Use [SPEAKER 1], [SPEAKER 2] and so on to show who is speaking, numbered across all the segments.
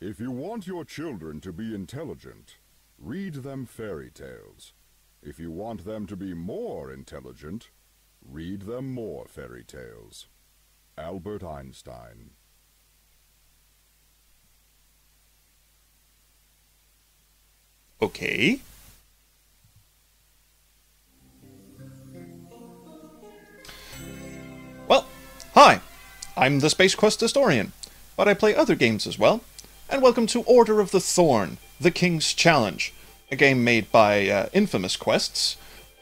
[SPEAKER 1] If you want your children to be intelligent, read them fairy tales. If you want them to be more intelligent, read them more fairy tales. Albert Einstein.
[SPEAKER 2] Okay. Well, hi. I'm the Space Quest Historian, but I play other games as well. And welcome to Order of the Thorne, The King's Challenge, a game made by Infamous Quests,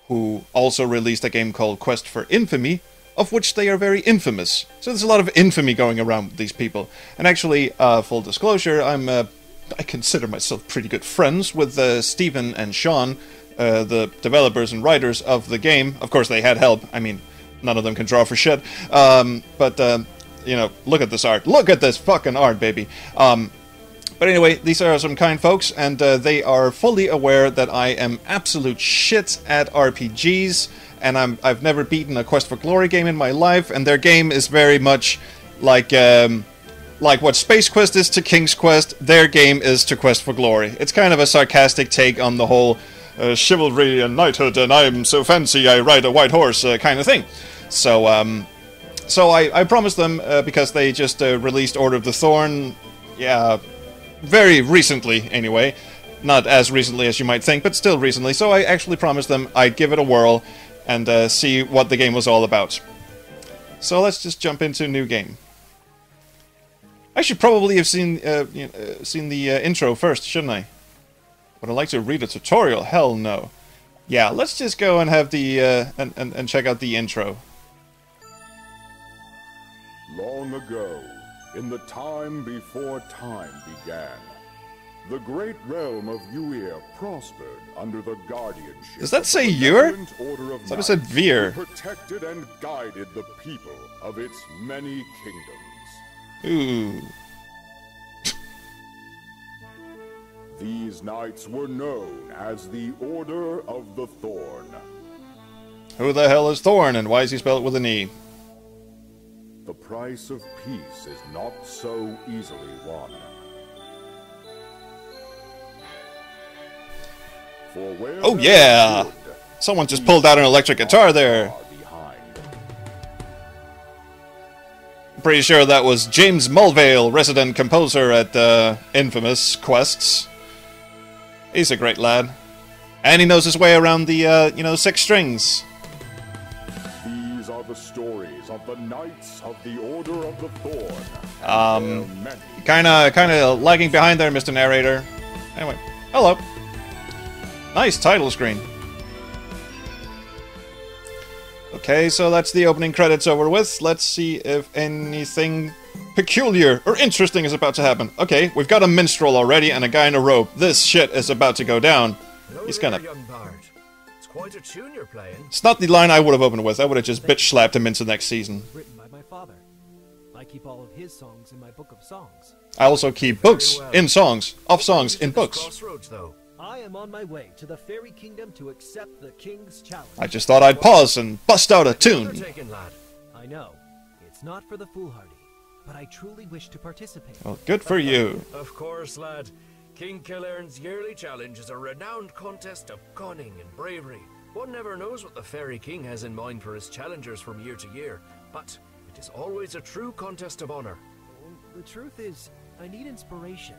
[SPEAKER 2] who also released a game called Quest for Infamy, of which they are very infamous. So there's a lot of infamy going around with these people. And actually, full disclosure, I consider myself pretty good friends with Stephen and Sean, the developers and writers of the game. Of course, they had help. I mean, none of them can draw for shit. You know, look at this art. Look at this fucking art, baby. But anyway, these are some kind folks, and they are fully aware that I am absolute shit at RPGs, and I've never beaten a Quest for Glory game in my life, and their game is very much like what Space Quest is to King's Quest, their game is to Quest for Glory. It's kind of a sarcastic take on the whole chivalry and knighthood, and I'm so fancy I ride a white horse kind of thing. So I promised them, because they just released Order of the Thorne, yeah, very recently anyway. Not as recently as you might think, but still recently. So I actually promised them I'd give it a whirl and see what the game was all about. So let's just jump into a new game. I should probably have seen the intro first, shouldn't I? Would I like to read a tutorial? Hell no. Yeah, let's just go and have the and check out the intro.
[SPEAKER 1] Long ago, in the time before time began, the great realm of Uir prospered under the guardianship.
[SPEAKER 2] Does that say Uir?
[SPEAKER 1] I
[SPEAKER 2] thought it said Veer.
[SPEAKER 1] Protected and guided the people of its many kingdoms.
[SPEAKER 2] Ooh.
[SPEAKER 1] These knights were known as the Order of the Thorne.
[SPEAKER 2] Who the hell is Thorne, and why is he spelled with an E?
[SPEAKER 1] The price of peace is not so easily won. For where
[SPEAKER 2] oh yeah!
[SPEAKER 1] good,
[SPEAKER 2] someone just pulled out an electric guitar there. Pretty sure that was James Mulvale, resident composer at Infamous Quests. He's a great lad. And he knows his way around the, 6 strings.
[SPEAKER 1] These are the stories of the Knights of the Order of the Thorne.
[SPEAKER 2] Kinda lagging behind there, Mr. Narrator. Anyway, hello. Nice title screen. Okay, so that's the opening credits over with. Let's see if anything peculiar or interesting is about to happen. Okay, we've got a minstrel already and a guy in a robe. This shit is about to go down. He's gonna...
[SPEAKER 3] It's quite a tune you're playing.
[SPEAKER 2] It's not the line I would have opened with. I would have just bitch-slapped him into the next season.
[SPEAKER 4] Written by my father. I keep all of his songs in my book of songs.
[SPEAKER 2] I also keep books in songs, of songs in books.
[SPEAKER 3] Crossroads, though.
[SPEAKER 4] I am on my way to the Fairy Kingdom to accept the King's challenge.
[SPEAKER 2] I just thought I'd pause and bust out a tune.
[SPEAKER 4] I know. It's not for the foolhardy, but I truly wish to participate.
[SPEAKER 2] Well, good for you.
[SPEAKER 3] Of course, lad. King Killearn's yearly challenge is a renowned contest of cunning and bravery. One never knows what the Fairy King has in mind for his challengers from year to year, but it is always a true contest of honor.
[SPEAKER 4] The truth is, I need inspiration.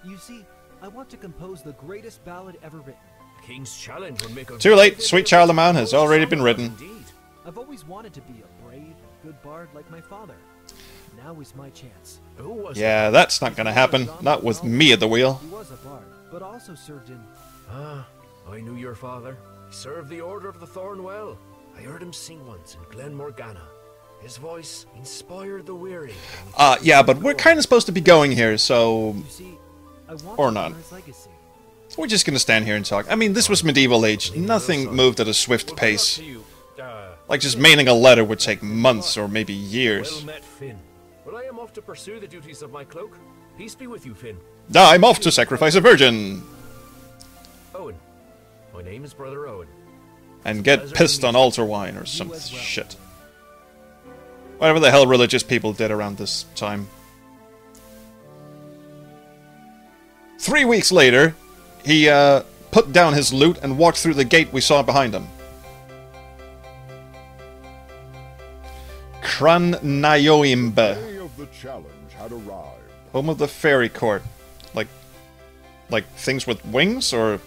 [SPEAKER 4] You see, I want to compose the greatest ballad ever written.
[SPEAKER 3] The King's challenge would make a...
[SPEAKER 2] Too late, Sweet Child of Mine has already been written.
[SPEAKER 3] Indeed.
[SPEAKER 4] I've always wanted to be a brave, good bard like my father. Now is my chance.
[SPEAKER 3] Who was
[SPEAKER 2] Yeah, that's not gonna happen. Not with me at the wheel.
[SPEAKER 4] He was a bard, but also served in...
[SPEAKER 3] Ah, I knew your father. He served the Order of the Thorn well. I heard him sing once in Glen Morgana. His voice inspired the weary.
[SPEAKER 2] Yeah, but we're kind of supposed to be going here, so...
[SPEAKER 4] You see, I want
[SPEAKER 2] Or
[SPEAKER 4] to
[SPEAKER 2] not.
[SPEAKER 4] honor his legacy.
[SPEAKER 2] We're just gonna stand here and talk. I mean, this was medieval age. Nothing moved at a swift pace. Like just mailing a letter would take months or maybe years.
[SPEAKER 3] Well met, Finn. Well, I am off to pursue the duties of my cloak. Peace be with you, Finn.
[SPEAKER 2] I'm off to sacrifice a virgin.
[SPEAKER 3] Owen. My name is Brother Owen.
[SPEAKER 2] And get pissed on altar wine or some shit. Whatever the hell religious people did around this time. 3 weeks later, he put down his loot and walked through the gate we saw behind him. Cran Nayoimbe.
[SPEAKER 1] The day of the challenge had arrived.
[SPEAKER 2] Home of the fairy court. Like things with wings, or...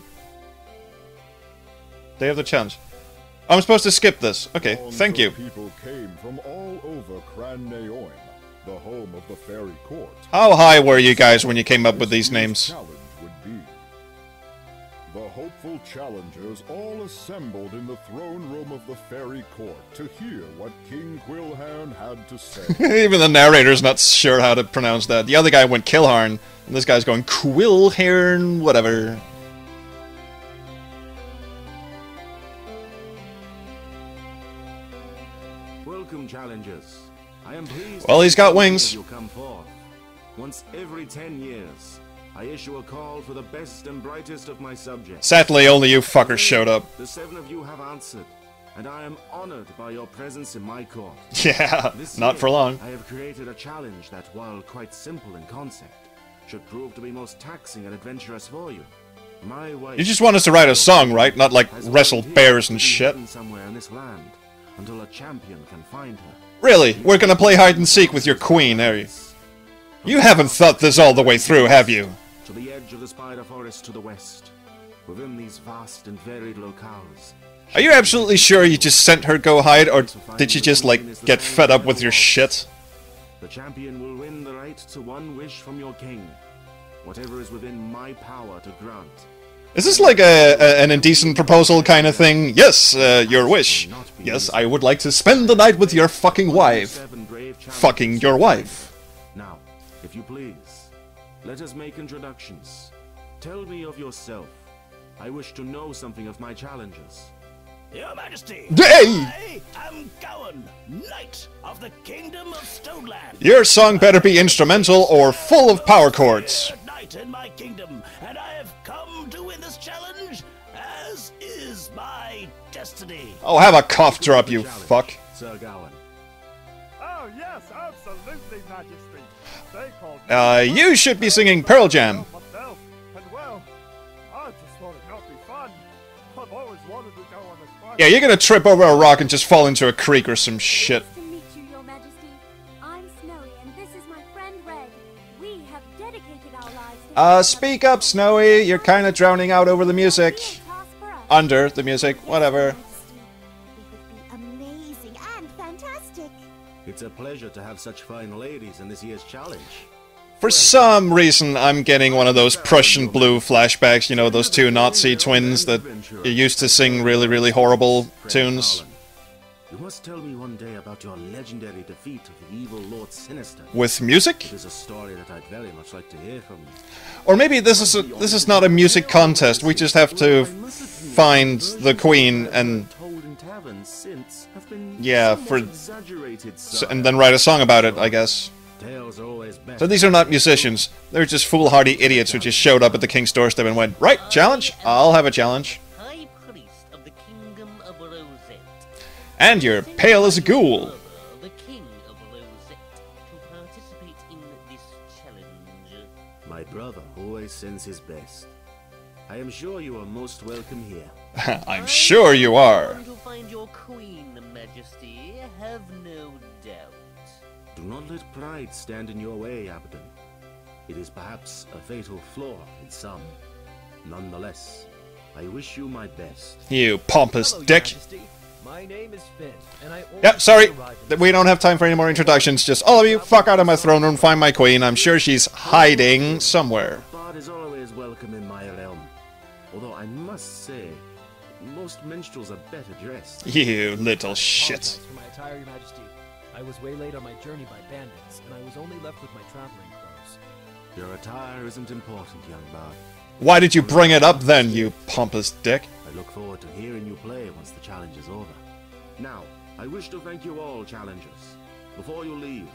[SPEAKER 2] Day of the challenge. I'm supposed to skip this. Okay, thank you.
[SPEAKER 1] People came from all over Cran Nayoim, the home of the fairy court.
[SPEAKER 2] How high were you guys when you came up with these names?
[SPEAKER 1] Challenge would be. The hopeful challengers all assembled in the throne room of the fairy court to hear what King Quilharn had to say.
[SPEAKER 2] Even the narrator's not sure how to pronounce that. The other guy went Kilharn, and this guy's going Quilharn, whatever.
[SPEAKER 5] Welcome, challengers. I am pleased.
[SPEAKER 2] Well, he's got wings.
[SPEAKER 5] You come forth. Once every 10 years, I issue a call for the best and brightest of my subjects.
[SPEAKER 2] Sadly, only you fuckers showed up.
[SPEAKER 5] The 7 of you have answered, and I am honored by your presence in my court.
[SPEAKER 2] Yeah, not for long.
[SPEAKER 5] I have created a challenge that, while quite simple in concept, should prove to be most taxing and adventurous for you. My wife...
[SPEAKER 2] You just want us to write a song, right? Not like wrestle bears and shit.
[SPEAKER 5] Somewhere in this land, until a champion can find her.
[SPEAKER 2] Really? We're gonna play hide and seek with your queen, are you? You haven't thought this all the way through, have you?
[SPEAKER 5] To the edge of the spider forest to the west, within these vast and varied locales.
[SPEAKER 2] Are you absolutely sure you just sent her go hide, or did you just, like, get fed up with your shit?
[SPEAKER 5] The champion will win the right to one wish from your king, whatever is within my power to grant.
[SPEAKER 2] Is this like an indecent proposal kind of thing? Yes, your wish. Yes, I would like to spend the night with your fucking wife. Fucking your wife.
[SPEAKER 5] Now, if you please, let us make introductions. Tell me of yourself. I wish to know something of my challengers.
[SPEAKER 6] Your Majesty,
[SPEAKER 2] Hey!
[SPEAKER 6] I am Gowan, Knight of the Kingdom of Stoneland.
[SPEAKER 2] Your song better be instrumental or full of power chords.
[SPEAKER 6] Third Knight in my kingdom, and I have come to win this challenge, as is my destiny.
[SPEAKER 2] Oh, have a cough drop, you fuck.
[SPEAKER 5] Sir Gowan.
[SPEAKER 7] Oh, yes, absolutely, Majesty. They called me
[SPEAKER 2] You should be singing Pearl Jam.
[SPEAKER 7] myself, and well, I just thought it might be fun. I've always wanted to go on a quest.
[SPEAKER 2] Yeah, you're gonna trip over a rock and just fall into a creek or some shit.
[SPEAKER 8] Nice to meet you, Your Majesty. I'm Snowy, and this is my friend Red. We have dedicated our lives to
[SPEAKER 2] Speak up, Snowy. You're kind of drowning out over the music. Under the music, whatever.
[SPEAKER 8] It would be amazing and fantastic.
[SPEAKER 5] It's a pleasure to have such fine ladies in this year's challenge.
[SPEAKER 2] For some reason, I'm getting one of those Prussian blue flashbacks, you know, those two Nazi twins that used to sing really, really horrible tunes.
[SPEAKER 5] You must tell me one day about your legendary defeat of the evil Lord Sinister.
[SPEAKER 2] With music?
[SPEAKER 5] It is a story that I'd very much like to hear from you.
[SPEAKER 2] Or maybe this is not a music contest. We just have to find the queen and
[SPEAKER 5] Told in taverns since have been
[SPEAKER 2] yeah,
[SPEAKER 5] somewhat
[SPEAKER 2] for
[SPEAKER 5] exaggerated, sir.
[SPEAKER 2] and then write a song about it, I guess.
[SPEAKER 5] Tales are always better.
[SPEAKER 2] So these are not musicians. They're just foolhardy idiots who just showed up at the king's doorstep and went, right, challenge? I'll have a challenge.
[SPEAKER 9] High Priest of the Kingdom of Rosette.
[SPEAKER 2] And you're pale as a ghoul.
[SPEAKER 9] The King of Rosette to participate in this challenge.
[SPEAKER 5] My brother always sends his best. I am sure you are most welcome here.
[SPEAKER 2] I'm sure you are.
[SPEAKER 9] To find your queen, Majesty, have no doubt.
[SPEAKER 5] Do not let pride stand in your way, Abaddon. It is perhaps a fatal flaw in some. Nonetheless, I wish you my best.
[SPEAKER 2] You pompous
[SPEAKER 4] Hello, Your
[SPEAKER 2] dick.
[SPEAKER 4] Majesty. My name is Finn, and I
[SPEAKER 2] Yep, sorry.
[SPEAKER 4] arrived in
[SPEAKER 2] We don't have time for any more introductions. Just all of you, fuck out of my throne room, find my queen. I'm sure she's hiding somewhere.
[SPEAKER 5] Bard is always welcome in my realm. Although I must say, most minstrels are better dressed.
[SPEAKER 2] You little shit.
[SPEAKER 4] Apologize for my attire, Your Majesty. I was waylaid on my journey by bandits, and I was only left with my traveling clothes.
[SPEAKER 5] Your attire isn't important, young bard.
[SPEAKER 2] Why did you bring it up then, you pompous dick?
[SPEAKER 5] I look forward to hearing you play once the challenge is over. Now, I wish to thank you all, challengers. Before you leave,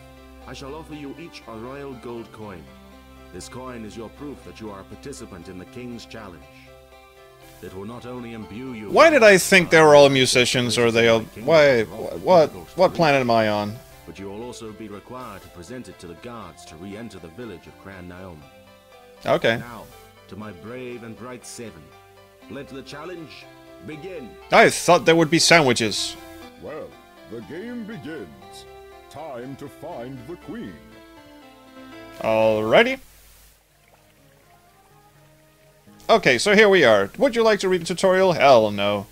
[SPEAKER 5] I shall offer you each a royal gold coin. This coin is your proof that you are a participant in the King's Challenge. It will not only imbue you...
[SPEAKER 2] Why did I think they were all musicians, or they all... Why... What planet am I on?
[SPEAKER 5] But you will also be required to present it to the guards to re-enter the village of Cran Naom.
[SPEAKER 2] Okay.
[SPEAKER 5] Now, to my brave and bright 7. Let the challenge begin.
[SPEAKER 2] I thought there would be sandwiches.
[SPEAKER 1] Well, the game begins. Time to find the queen.
[SPEAKER 2] Alrighty. Okay, so here we are. Would you like to read the tutorial? Hell no.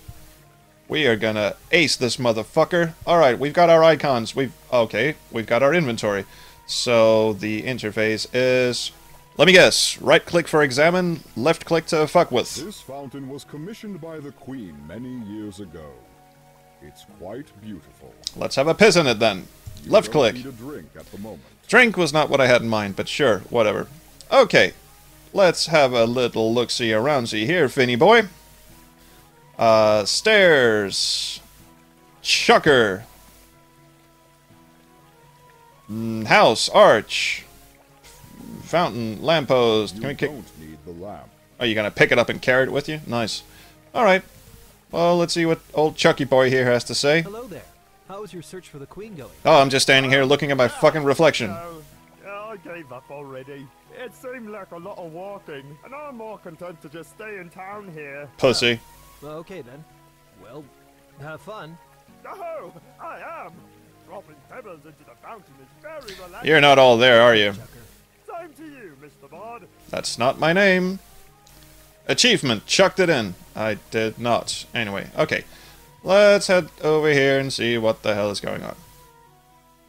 [SPEAKER 2] We are gonna ace this motherfucker. Alright, we've got our icons. We've got our inventory. So the interface is... Let me guess. Right click for examine, left click to fuck with.
[SPEAKER 1] This fountain was commissioned by the queen many years ago. It's quite beautiful.
[SPEAKER 2] Let's have a piss in it then. Left click.
[SPEAKER 1] Need a drink at the moment.
[SPEAKER 2] Drink was not what I had in mind, but sure, whatever. Okay, let's have a little look-see around-see here, Finny boy. Stairs. Chucker. House, arch. Fountain, lamppost. Can we kick...
[SPEAKER 1] don't need the lamp.
[SPEAKER 2] Are you gonna pick it up and carry it with you? Nice. Alright. Well, let's see what old Chucky boy here has to say.
[SPEAKER 4] Hello there. How is your search for the queen going?
[SPEAKER 2] Oh, I'm just standing here looking at my fucking reflection.
[SPEAKER 7] No, I gave up already. It seemed like a lot of walking, and I'm more content to just stay in town here.
[SPEAKER 2] Pussy.
[SPEAKER 4] Well, okay then. Well, have fun.
[SPEAKER 7] Oh, I am. Dropping pebbles into the fountain is very relaxing.
[SPEAKER 2] You're not all there, are you?
[SPEAKER 7] Same to you, Mr. Bard.
[SPEAKER 2] That's not my name. Achievement. Chucked it in. I did not. Anyway, okay. Let's head over here and see what the hell is going on.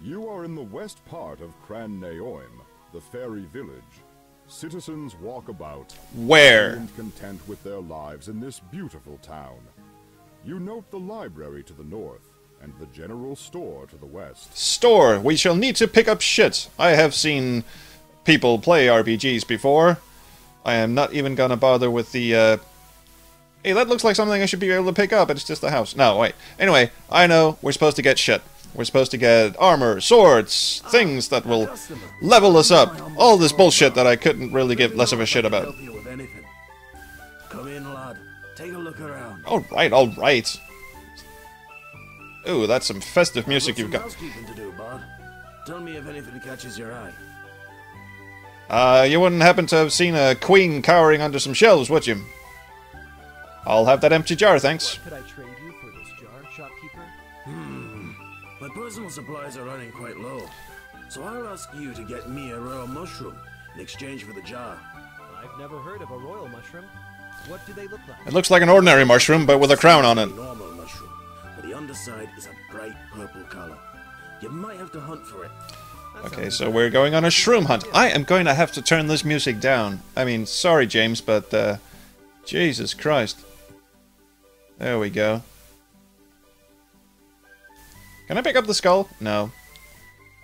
[SPEAKER 1] You are in the west part of Cran Naoim, the fairy village. Citizens walk about,
[SPEAKER 2] Where?
[SPEAKER 1] and content with their lives in this beautiful town. You note the library to the north, and the general store to the west.
[SPEAKER 2] Store. We shall need to pick up shit. I have seen people play RPGs before. I am not even gonna bother with the, Hey, that looks like something I should be able to pick up. It's just a house. No, wait. Anyway, I know we're supposed to get shit. We're supposed to get armor, swords, things that will level us up. All this bullshit that I couldn't really give less of a shit about.
[SPEAKER 5] Help you with anything. Come in, lad. Take a look around.
[SPEAKER 2] Alright, alright. Ooh, that's some festive music you've got.
[SPEAKER 5] Housekeeping to do, Bard. Tell me if anything catches your eye.
[SPEAKER 2] You wouldn't happen to have seen a queen cowering under some shelves, would you? I'll have that empty jar, thanks.
[SPEAKER 4] Could I trade you for this jar, shopkeeper?
[SPEAKER 5] My personal supplies are running quite low, so I'll ask you to get me a royal mushroom in exchange for the jar.
[SPEAKER 4] I've never heard of a royal mushroom. What do they look like?
[SPEAKER 2] It looks like an ordinary mushroom, but with a crown on it.
[SPEAKER 5] Normal mushroom, but the underside is a bright purple color. You might have to hunt for it.
[SPEAKER 2] Okay, so we're going on a shroom hunt. I am going to have to turn this music down. I mean, sorry, James, but, Jesus Christ. There we go. Can I pick up the skull? No.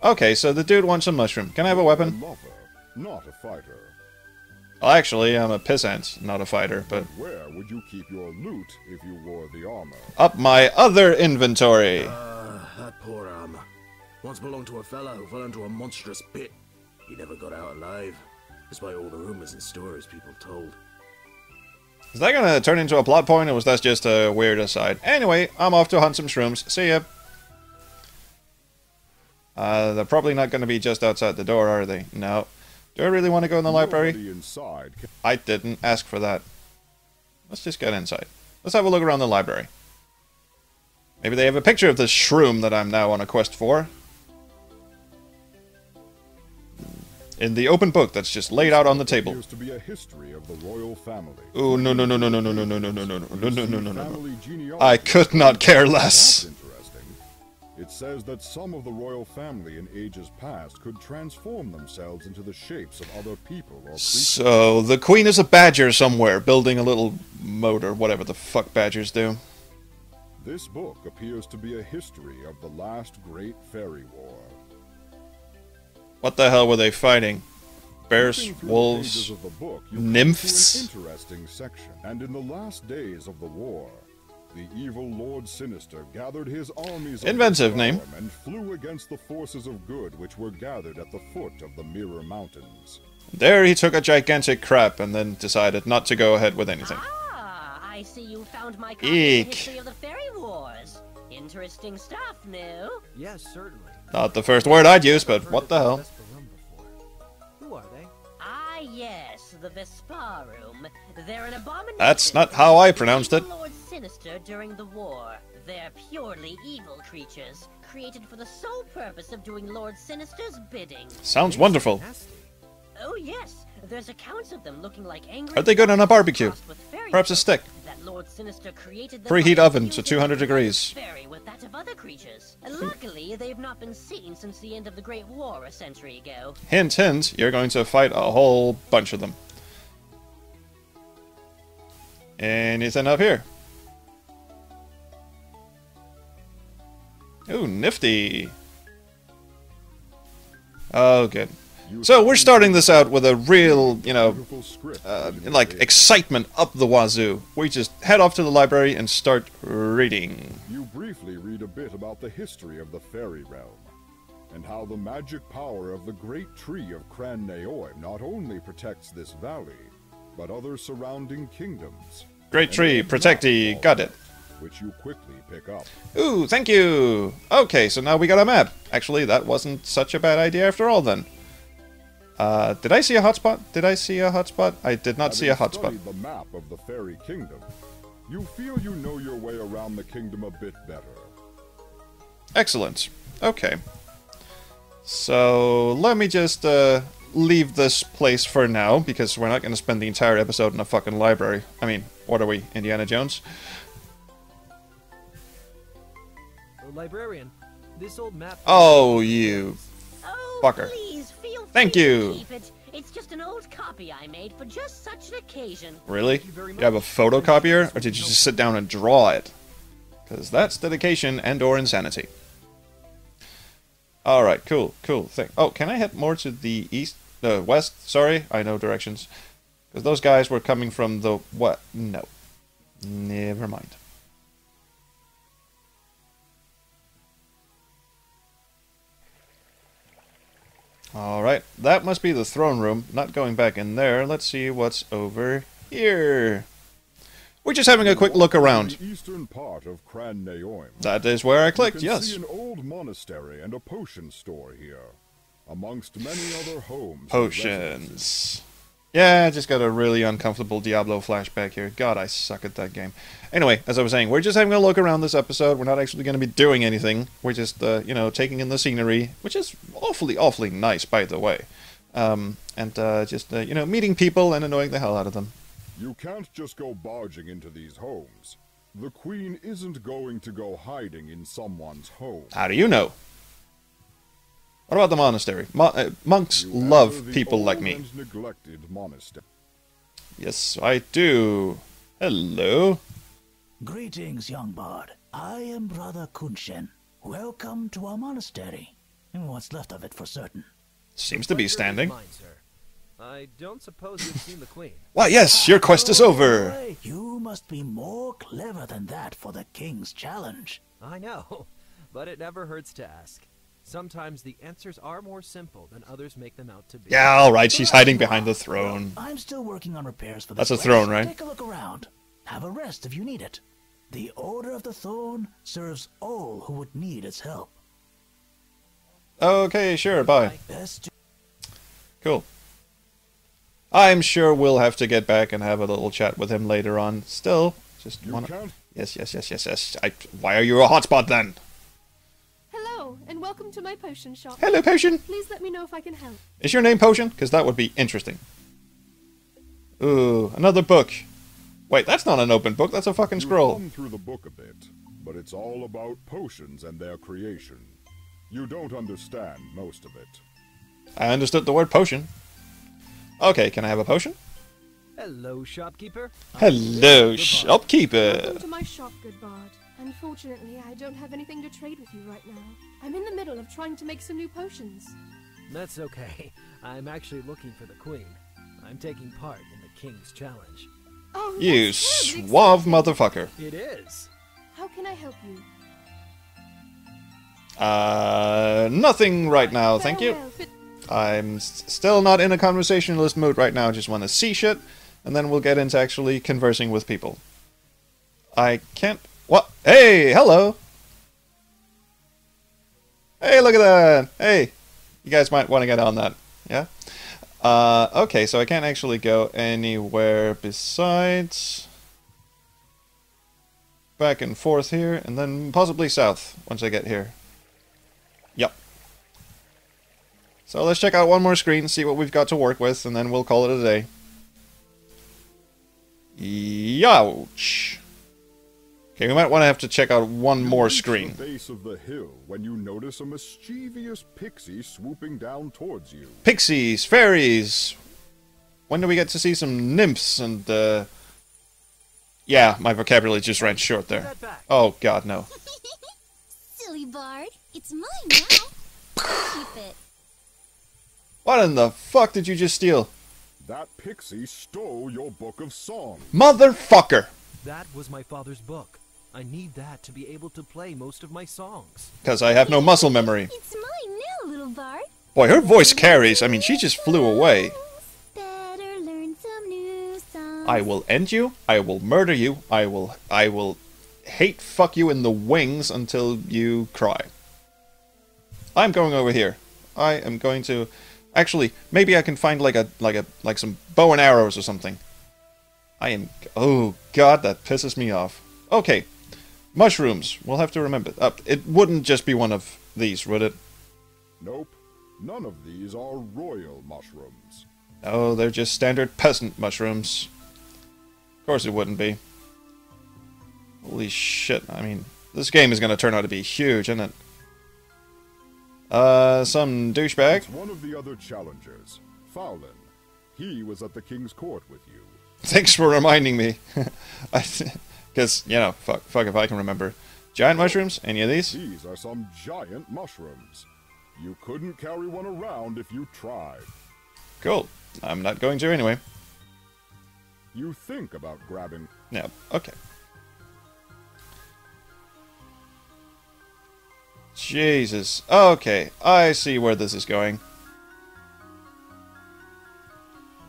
[SPEAKER 2] Okay, so the dude wants a mushroom. Can I have a weapon?
[SPEAKER 1] A lover, not a fighter.
[SPEAKER 2] Well, actually, I'm a pissant, not a fighter, but...
[SPEAKER 1] Where would you keep your loot if you wore the armor?
[SPEAKER 2] Up my other inventory!
[SPEAKER 5] That poor armor. Once belonged to a fella who fell into a monstrous pit. He never got out alive, despite all the rumors and stories people told.
[SPEAKER 2] Is that gonna turn into a plot point, or was that just a weird aside? Anyway, I'm off to hunt some shrooms. See ya! They're probably not gonna be just outside the door, are they? No. Do I really want to go in the library?
[SPEAKER 1] Inside.
[SPEAKER 2] I didn't ask for that. Let's just get inside. Let's have a look around the library. Maybe they have a picture of this shroom that I'm now on a quest for. In the open book that's just laid out on the table.
[SPEAKER 1] Appears to be a history of the royal family.
[SPEAKER 2] Oh, no, no, no, no, no, no, no, no, no, no, no, no, no, no, no, no. I could not care less.
[SPEAKER 1] That's interesting. It says that some of the royal family in ages past could transform themselves into the shapes of other people or creatures.
[SPEAKER 2] So, the queen is a badger somewhere, building a little moat or whatever the fuck badgers do.
[SPEAKER 1] This book appears to be a history of the last great fairy war.
[SPEAKER 2] What the hell were they fighting? Bears,
[SPEAKER 1] Flipping through the
[SPEAKER 2] wolves,
[SPEAKER 1] pages of the book, you
[SPEAKER 2] nymphs?
[SPEAKER 1] come to an interesting section. And in the last days of the war, the evil Lord Sinister gathered his armies
[SPEAKER 2] Inventive
[SPEAKER 1] under his
[SPEAKER 2] name.
[SPEAKER 1] arm and flew against the forces of good which were gathered at the foot of the Mirror Mountains.
[SPEAKER 2] There he took a gigantic crap and then decided not to go ahead with anything.
[SPEAKER 9] Ah, I see you found my copy of
[SPEAKER 2] Eek.
[SPEAKER 9] the history of the Fairy Wars. Interesting stuff, no?
[SPEAKER 4] Yes, certainly.
[SPEAKER 2] Not the first word I'd use, but what the hell?
[SPEAKER 4] Who are they?
[SPEAKER 9] Why, yes, the Vesparum. They're an abomination.
[SPEAKER 2] That's not how I pronounced it.
[SPEAKER 9] Lord Sinister during the war. They're purely evil creatures, created for the sole purpose of doing Lord Sinister's bidding.
[SPEAKER 2] Sounds wonderful.
[SPEAKER 9] Oh yes, there's accounts of them looking like angry.
[SPEAKER 2] Are they good on a barbecue?
[SPEAKER 9] crossed with fairy
[SPEAKER 2] Perhaps a
[SPEAKER 9] folk.
[SPEAKER 2] stick.
[SPEAKER 9] That Lord Sinister created them
[SPEAKER 2] Preheat
[SPEAKER 9] by
[SPEAKER 2] oven to
[SPEAKER 9] fusing
[SPEAKER 2] 200
[SPEAKER 9] the blood of
[SPEAKER 2] degrees.
[SPEAKER 9] fairy with that of other creatures. Luckily, they've not been seen since the end of the Great War a century ago.
[SPEAKER 2] Hint, hint, you're going to fight a whole bunch of them. Anything up here? Ooh, nifty. Oh, good. So we're starting this out with a real, you know, like excitement up the wazoo. We just head off to the library and start reading.
[SPEAKER 1] You briefly read a bit about the history of the fairy realm, and how the magic power of the great tree of Cran Neoim not only protects this valley, but other surrounding kingdoms.
[SPEAKER 2] Great tree, protectee, got it.
[SPEAKER 1] Which you quickly pick up.
[SPEAKER 2] Ooh, thank you! Okay, so now we got a map. Actually, that wasn't such a bad idea after all, then. Did I see a hotspot? Did I see a hotspot? I did not see a hotspot.
[SPEAKER 1] Studied the map of the fairy kingdom, you feel you know your way around the kingdom a bit better.
[SPEAKER 2] Excellent. Okay. So, let me just leave this place for now, because we're not going to spend the entire episode in a fucking library. I mean, what are we, Indiana Jones?
[SPEAKER 4] Librarian, this old map...
[SPEAKER 2] Oh, you fucker.
[SPEAKER 9] Please, feel free
[SPEAKER 2] Thank
[SPEAKER 9] to
[SPEAKER 2] you.
[SPEAKER 9] keep it. It's just an old copy I made for just such an occasion.
[SPEAKER 2] Really? You have a photocopier, or did you just sit down and draw it? Because that's dedication and/or insanity. Alright, cool, cool thing. Oh, can I head more to the east? West? Sorry, I know directions. Because those guys were coming from the... what? No. Never mind. Alright, that must be the throne room. Not going back in there. Let's see what's over here. We're just having a quick look around.
[SPEAKER 1] The eastern part of Cran Neoim.
[SPEAKER 2] That is where I clicked,
[SPEAKER 1] You can
[SPEAKER 2] yes.
[SPEAKER 1] see an old monastery and a potion store here, amongst many other homes. and residences.
[SPEAKER 2] Potions. Yeah, I just got a really uncomfortable Diablo flashback here. God, I suck at that game. Anyway, as I was saying, we're just having a look around this episode. We're not actually going to be doing anything. We're just, you know, taking in the scenery, which is awfully, awfully nice, by the way. Just, you know, meeting people and annoying the hell out of them.
[SPEAKER 1] You can't just go barging into these homes. The queen isn't going to go hiding in someone's home.
[SPEAKER 2] How do you know? What about the monastery? Monks
[SPEAKER 1] You
[SPEAKER 2] love
[SPEAKER 1] enter the
[SPEAKER 2] people like
[SPEAKER 1] old
[SPEAKER 2] me.
[SPEAKER 1] and neglected monastery.
[SPEAKER 2] Yes, I do. Hello.
[SPEAKER 6] Greetings, young bard. I am Brother Kunshen. Welcome to our monastery. And what's left of it for certain.
[SPEAKER 2] Seems to be standing.
[SPEAKER 4] Mine, sir. I don't suppose you've seen the queen.
[SPEAKER 2] Why, yes, your quest is over.
[SPEAKER 6] Boy, you must be more clever than that for the king's challenge.
[SPEAKER 4] I know, but it never hurts to ask. Sometimes the answers are more simple than others make them out to be.
[SPEAKER 2] Yeah, alright, she's hiding behind the throne.
[SPEAKER 6] I'm still working on repairs for
[SPEAKER 2] That's
[SPEAKER 6] this
[SPEAKER 2] a
[SPEAKER 6] place.
[SPEAKER 2] throne, right?
[SPEAKER 6] Take a look around. Have a rest if you need it. The Order of the Thorne serves all who would need its help.
[SPEAKER 2] Okay, sure, bye.
[SPEAKER 6] Best
[SPEAKER 2] Cool. I'm sure we'll have to get back and have a little chat with him later on. Still, just
[SPEAKER 1] You
[SPEAKER 2] wanna...
[SPEAKER 1] can't
[SPEAKER 2] Yes. Why are you a hotspot then?
[SPEAKER 10] Hello, and welcome to my potion shop.
[SPEAKER 2] Hello, Potion.
[SPEAKER 10] Please let me know if I can help.
[SPEAKER 2] Is your name Potion? Because that would be interesting. Ooh, another book. Wait, that's not an open book. That's a fucking
[SPEAKER 1] You've
[SPEAKER 2] scroll.
[SPEAKER 1] gone through the book a bit, but it's all about potions and their creation. You don't understand most of it.
[SPEAKER 2] I understood the word potion. Okay, can I have a potion?
[SPEAKER 4] Hello, shopkeeper.
[SPEAKER 2] Hello, shopkeeper.
[SPEAKER 10] Welcome to my shop, good bard. Unfortunately, I don't have anything to trade with you right now. I'm in the middle of trying to make some new potions.
[SPEAKER 4] That's okay. I'm actually looking for the queen. I'm taking part in the king's challenge.
[SPEAKER 10] Oh,
[SPEAKER 2] You
[SPEAKER 10] that's terribly
[SPEAKER 2] suave
[SPEAKER 10] exciting.
[SPEAKER 2] motherfucker.
[SPEAKER 4] It is.
[SPEAKER 10] How can I help you?
[SPEAKER 2] Nothing right now, thank you.
[SPEAKER 10] Farewell, fit-
[SPEAKER 2] I'm still not in a conversationalist mood right now, just want to see shit, and then we'll get into actually conversing with people. I can't... What? Hey, hello! Hey, look at that! Hey! You guys might want to get on that, yeah? Okay, so I can't actually go anywhere besides back and forth here, and then possibly south once I get here. Yep. So let's check out one more screen, see what we've got to work with, and then we'll call it a day. Youch! Okay, we might want to have to check out one more screen.
[SPEAKER 1] At the base of the hill when you notice a mischievous pixie swooping down towards you.
[SPEAKER 2] Pixies, fairies. When do we get to see some nymphs and yeah, my vocabulary just ran short there. Oh god, no.
[SPEAKER 8] Silly Bard, it's mine now. Keep it.
[SPEAKER 2] What in the fuck did you just steal?
[SPEAKER 1] That pixie stole your book of songs.
[SPEAKER 2] Motherfucker!
[SPEAKER 4] That was my father's book. I need that to be able to play most of my songs.
[SPEAKER 2] Because I have no muscle memory.
[SPEAKER 8] It's mine now, little Bard.
[SPEAKER 2] Boy, her voice carries. I mean, she just flew away.
[SPEAKER 8] Better learn some new songs.
[SPEAKER 2] I will end you. I will murder you. I will hate fuck you in the wings until you cry. I'm going over here. I am going to... Actually, maybe I can find like some bow and arrows or something. I am... Oh, God, that pisses me off. Okay. Mushrooms. We'll have to remember. It wouldn't just be one of these, would it?
[SPEAKER 1] Nope. None of these are royal mushrooms.
[SPEAKER 2] Oh, they're just standard peasant mushrooms. Of course it wouldn't be. Holy shit. I mean, this game is going to turn out to be huge, isn't it? Some douchebag.
[SPEAKER 1] It's one of the other challengers, Fowlin. He was at the king's court with you.
[SPEAKER 2] Thanks for reminding me. Because, you know, fuck if I can remember. Giant mushrooms? Any of these?
[SPEAKER 1] These are some giant mushrooms. You couldn't carry one around if you tried.
[SPEAKER 2] Cool. I'm not going to anyway.
[SPEAKER 1] You think about grabbing...
[SPEAKER 2] No, okay. Jesus. Okay, I see where this is going.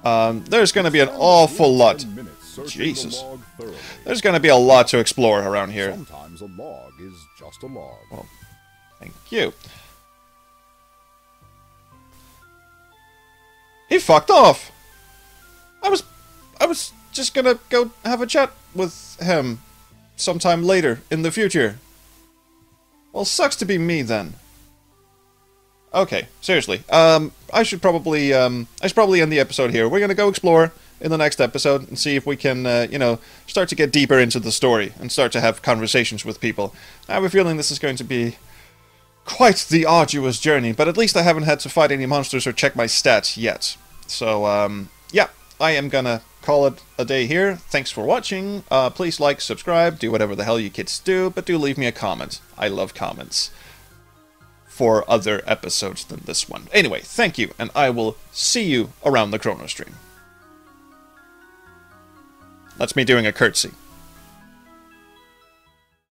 [SPEAKER 2] There's going to be an awful lot. Jesus. There's going to be a lot to explore around here.
[SPEAKER 1] Sometimes a log is just a log.
[SPEAKER 2] Well, thank you. He fucked off. I was just gonna go have a chat with him sometime later in the future. Well, sucks to be me then. Okay, seriously. I should probably end the episode here. We're gonna go explore in the next episode and see if we can, you know, start to get deeper into the story and start to have conversations with people. I have a feeling this is going to be quite the arduous journey, but at least I haven't had to fight any monsters or check my stats yet. So, yeah, I am gonna call it a day here. Thanks for watching. Please like, subscribe, do whatever the hell you kids do, but do leave me a comment. I love comments for other episodes than this one. Anyway, thank you, and I will see you around the Chrono Stream. That's me doing a curtsy.